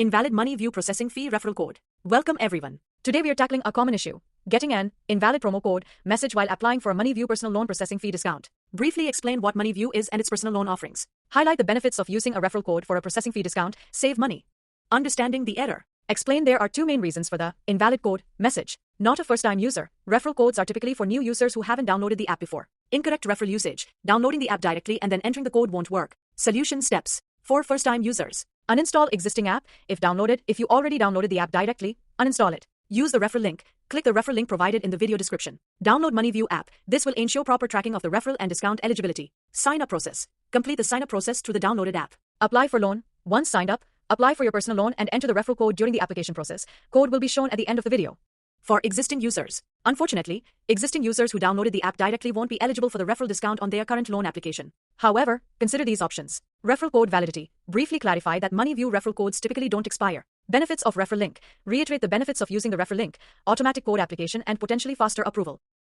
Invalid Money View processing fee referral code. Welcome everyone. Today we are tackling a common issue, getting an invalid promo code message while applying for a MoneyView personal loan processing fee discount. Briefly explain what MoneyView is and its personal loan offerings. Highlight the benefits of using a referral code for a processing fee discount, save money. Understanding the error. Explain there are two main reasons for the invalid code message. Not a first-time user. Referral codes are typically for new users who haven't downloaded the app before. Incorrect referral usage. Downloading the app directly and then entering the code won't work. Solution steps. For first-time users. Uninstall existing app. If you already downloaded the app directly, uninstall it. Use the referral link. Click the referral link provided in the video description. Download MoneyView app. This will ensure proper tracking of the referral and discount eligibility. Sign up process. Complete the sign up process through the downloaded app. Apply for loan. Once signed up, apply for your personal loan and enter the referral code during the application process. Code will be shown at the end of the video. For existing users. Unfortunately, existing users who downloaded the app directly won't be eligible for the referral discount on their current loan application. However, consider these options. Referral code validity. Briefly clarify that MoneyView referral codes typically don't expire. Benefits of referral link. Reiterate the benefits of using the referral link, automatic code application and potentially faster approval.